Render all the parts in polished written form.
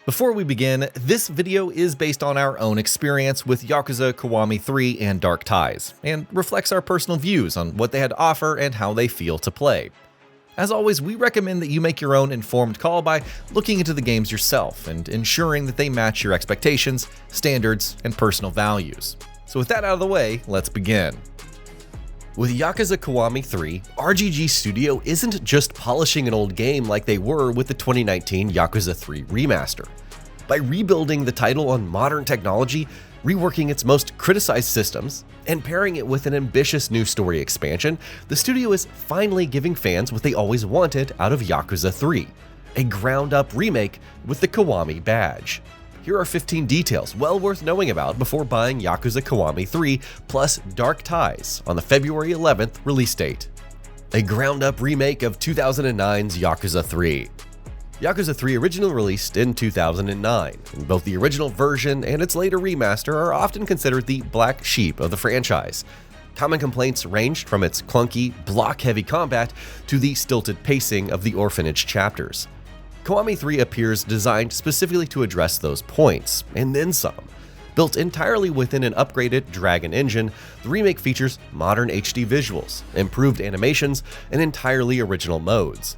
Before we begin, this video is based on our own experience with Yakuza Kiwami 3 and Dark Ties, and reflects our personal views on what they had to offer and how they feel to play. As always, we recommend that you make your own informed call by looking into the games yourself and ensuring that they match your expectations, standards, and personal values. So with that out of the way, let's begin. With Yakuza Kiwami 3, RGG Studio isn't just polishing an old game like they were with the 2019 Yakuza 3 remaster. By rebuilding the title on modern technology, reworking its most criticized systems, and pairing it with an ambitious new story expansion, the studio is finally giving fans what they always wanted out of Yakuza 3, a ground-up remake with the Kiwami badge. Here are 15 details well worth knowing about before buying Yakuza Kiwami 3 plus Dark Ties on the February 11th release date. A ground-up remake of 2009's Yakuza 3. Yakuza 3 originally released in 2009, and both the original version and its later remaster are often considered the black sheep of the franchise. Common complaints ranged from its clunky, block-heavy combat to the stilted pacing of the Orphanage chapters. Kiwami 3 appears designed specifically to address those points, and then some. Built entirely within an upgraded Dragon engine, the remake features modern HD visuals, improved animations, and entirely original modes.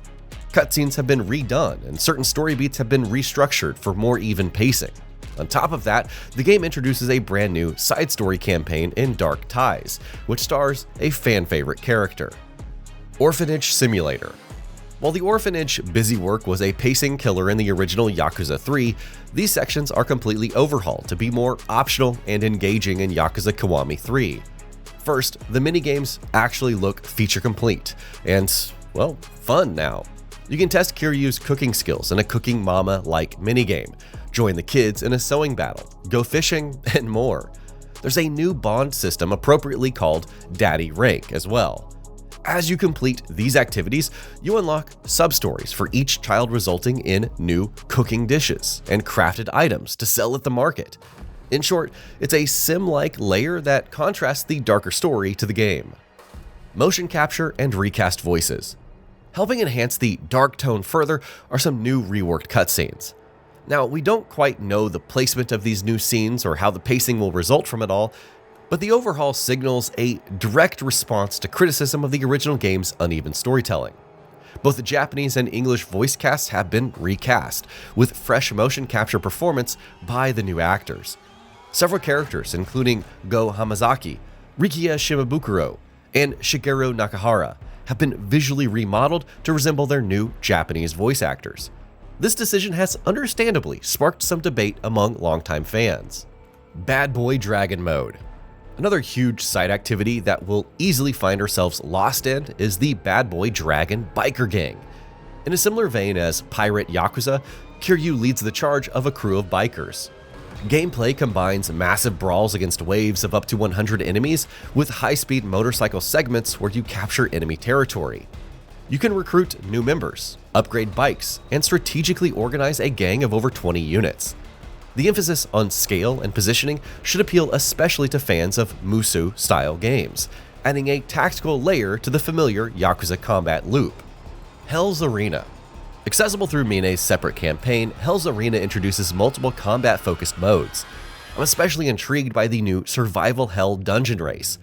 Cutscenes have been redone, and certain story beats have been restructured for more even pacing. On top of that, the game introduces a brand new side story campaign in Dark Ties, which stars a fan-favorite character. Orphanage Simulator. While the Orphanage busy work was a pacing killer in the original Yakuza 3, these sections are completely overhauled to be more optional and engaging in Yakuza Kiwami 3. First, the minigames actually look feature complete and, well, fun now. You can test Kiryu's cooking skills in a Cooking Mama-like minigame, join the kids in a sewing battle, go fishing, and more. There's a new bond system appropriately called Daddy Rank as well. As you complete these activities, you unlock sub-stories for each child, resulting in new cooking dishes and crafted items to sell at the market. In short, it's a sim-like layer that contrasts the darker story to the game. Motion capture and recast voices. Helping enhance the dark tone further are some new reworked cutscenes. Now, we don't quite know the placement of these new scenes or how the pacing will result from it all, but the overhaul signals a direct response to criticism of the original game's uneven storytelling. Both the Japanese and English voice casts have been recast, with fresh motion capture performance by the new actors. Several characters, including Go Hamazaki, Rikiya Shimabukuro, and Shigeru Nakahara, have been visually remodeled to resemble their new Japanese voice actors. This decision has understandably sparked some debate among longtime fans. Bad Boy Dragon Mode. Another huge side activity that we'll easily find ourselves lost in is the Bad Boy Dragon Biker Gang. In a similar vein as Pirate Yakuza, Kiryu leads the charge of a crew of bikers. Gameplay combines massive brawls against waves of up to 100 enemies with high-speed motorcycle segments where you capture enemy territory. You can recruit new members, upgrade bikes, and strategically organize a gang of over 20 units. The emphasis on scale and positioning should appeal especially to fans of Musou-style games, adding a tactical layer to the familiar Yakuza combat loop. Hell's Arena. Accessible through Mine's separate campaign, Hell's Arena introduces multiple combat-focused modes. I'm especially intrigued by the new Survival Hell dungeon race.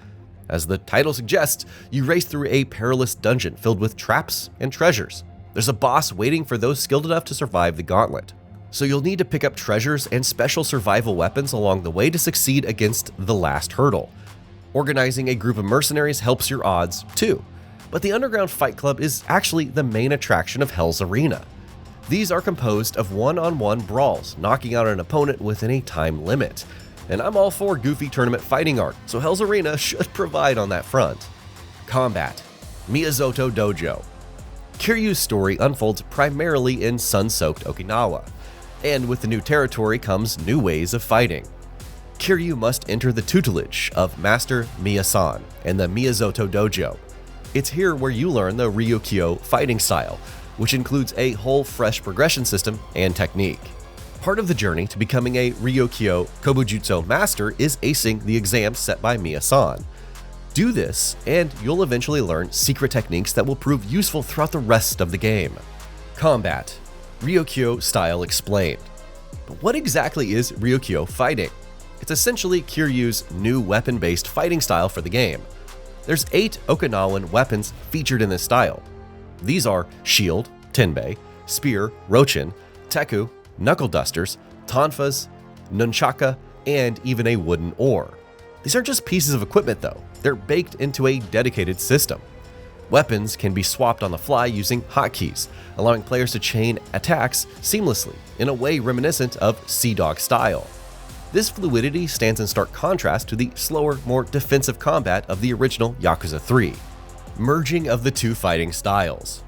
As the title suggests, you race through a perilous dungeon filled with traps and treasures. There's a boss waiting for those skilled enough to survive the gauntlet. So you'll need to pick up treasures and special survival weapons along the way to succeed against the last hurdle. Organizing a group of mercenaries helps your odds, too. But the Underground Fight Club is actually the main attraction of Hell's Arena. These are composed of one-on-one brawls, knocking out an opponent within a time limit. And I'm all for goofy tournament fighting art, so Hell's Arena should provide on that front. Combat. Miyazato Dojo. Kiryu's story unfolds primarily in sun-soaked Okinawa, and with the new territory comes new ways of fighting. Kiryu must enter the tutelage of Master Miya-san and the Miyazato Dojo. It's here where you learn the Ryukyu fighting style, which includes a whole fresh progression system and technique. Part of the journey to becoming a Ryukyu Kobujutsu master is acing the exams set by Miya-san. Do this, and you'll eventually learn secret techniques that will prove useful throughout the rest of the game. Combat. Ryukyu style explained. But what exactly is Ryukyu fighting? It's essentially Kiryu's new weapon-based fighting style for the game. There's 8 Okinawan weapons featured in this style. These are shield, tenbei, spear, rochin, teku, knuckle dusters, tonfas, nunchaka, and even a wooden oar. These aren't just pieces of equipment though, they're baked into a dedicated system. Weapons can be swapped on the fly using hotkeys, allowing players to chain attacks seamlessly in a way reminiscent of Sea Dog style. This fluidity stands in stark contrast to the slower, more defensive combat of the original Yakuza 3. Merging of the two fighting styles.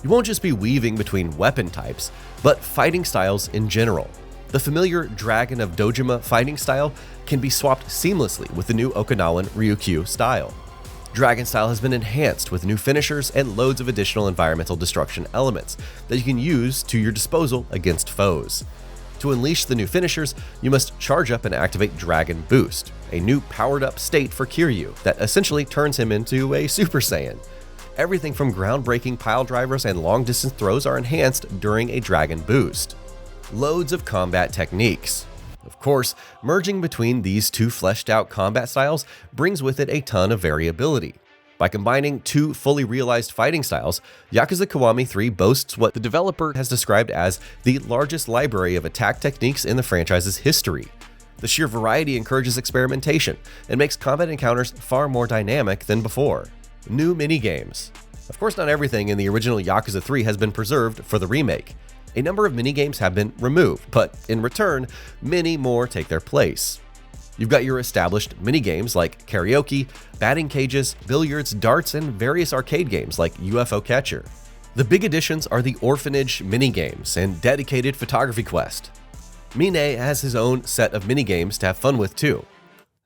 You won't just be weaving between weapon types, but fighting styles in general. The familiar Dragon of Dojima fighting style can be swapped seamlessly with the new Okinawan Ryukyu style. Dragon style has been enhanced with new finishers and loads of additional environmental destruction elements that you can use to your disposal against foes. To unleash the new finishers, you must charge up and activate Dragon Boost, a new powered-up state for Kiryu that essentially turns him into a Super Saiyan. Everything from groundbreaking pile drivers and long-distance throws are enhanced during a Dragon Boost. Loads of combat techniques. Of course, merging between these two fleshed-out combat styles brings with it a ton of variability. By combining two fully realized fighting styles, Yakuza Kiwami 3 boasts what the developer has described as the largest library of attack techniques in the franchise's history. The sheer variety encourages experimentation and makes combat encounters far more dynamic than before. New minigames. Of course, not everything in the original Yakuza 3 has been preserved for the remake. A number of minigames have been removed, but in return, many more take their place. You've got your established minigames like karaoke, batting cages, billiards, darts, and various arcade games like UFO Catcher. The big additions are the Orphanage minigames and dedicated photography quest. Mine has his own set of minigames to have fun with too.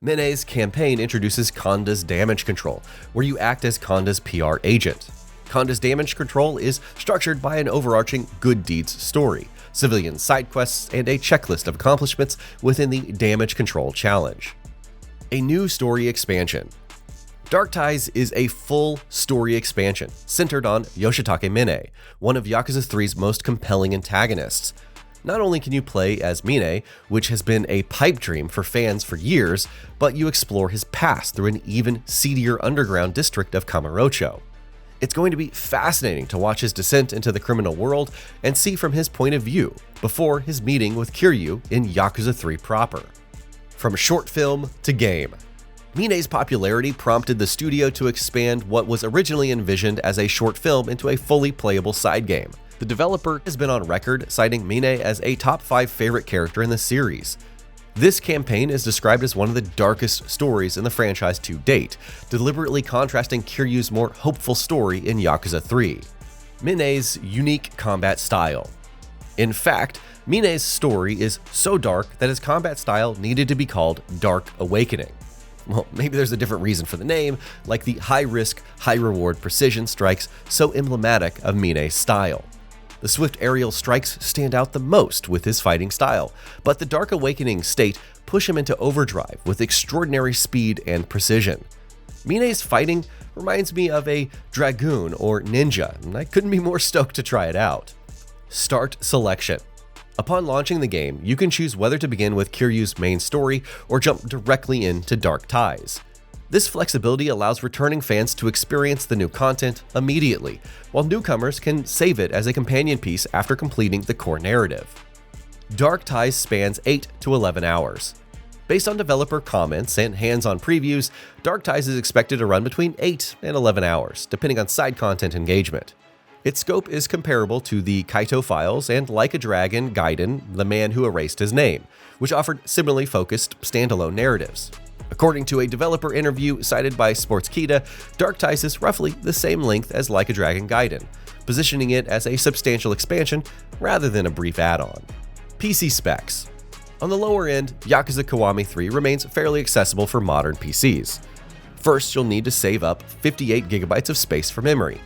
Mine's campaign introduces Konda's damage control, where you act as Konda's PR agent. Konda's damage control is structured by an overarching good deeds story, civilian side quests, and a checklist of accomplishments within the Damage Control Challenge. A new story expansion. Dark Ties is a full story expansion centered on Yoshitake Mine, one of Yakuza 3's most compelling antagonists. Not only can you play as Mine, which has been a pipe dream for fans for years, but you explore his past through an even seedier underground district of Kamurocho. It's going to be fascinating to watch his descent into the criminal world and see from his point of view before his meeting with Kiryu in Yakuza 3 proper. From short film to game. Mine's popularity prompted the studio to expand what was originally envisioned as a short film into a fully playable side game. The developer has been on record citing Mine as a top 5 favorite character in the series. This campaign is described as one of the darkest stories in the franchise to date, deliberately contrasting Kiryu's more hopeful story in Yakuza 3. Mine's unique combat style. In fact, Mine's story is so dark that his combat style needed to be called Dark Awakening. Well, maybe there's a different reason for the name, like the high-risk, high-reward precision strikes so emblematic of Mine's style. The swift aerial strikes stand out the most with his fighting style, but the Dark Awakening state push him into overdrive with extraordinary speed and precision. Mine's fighting reminds me of a dragoon or ninja, and I couldn't be more stoked to try it out. Start selection. Upon launching the game, you can choose whether to begin with Kiryu's main story or jump directly into Dark Ties. This flexibility allows returning fans to experience the new content immediately, while newcomers can save it as a companion piece after completing the core narrative. Dark Ties spans 8 to 11 hours. Based on developer comments and hands-on previews, Dark Ties is expected to run between 8 and 11 hours, depending on side content engagement. Its scope is comparable to the Kaito Files and Like a Dragon Gaiden, The Man Who Erased His Name, which offered similarly focused standalone narratives. According to a developer interview cited by Sportskita, Dark Ties is roughly the same length as Like a Dragon Gaiden, positioning it as a substantial expansion rather than a brief add-on. PC specs. On the lower end, Yakuza Kiwami 3 remains fairly accessible for modern PCs. First, you'll need to save up 58 GB of space for memory.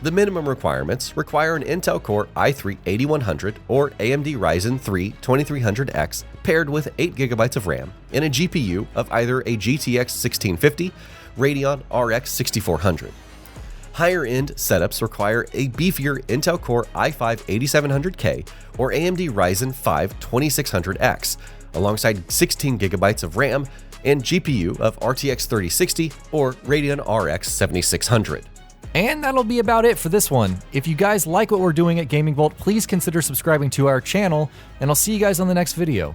The minimum requirements require an Intel Core i3-8100 or AMD Ryzen 3 2300X paired with 8 GB of RAM and a GPU of either a GTX 1650, Radeon RX 6400. Higher-end setups require a beefier Intel Core i5-8700K or AMD Ryzen 5 2600X, alongside 16GB of RAM and GPU of RTX 3060 or Radeon RX 7600. And that'll be about it for this one. If you guys like what we're doing at GamingBolt, please consider subscribing to our channel, and I'll see you guys on the next video.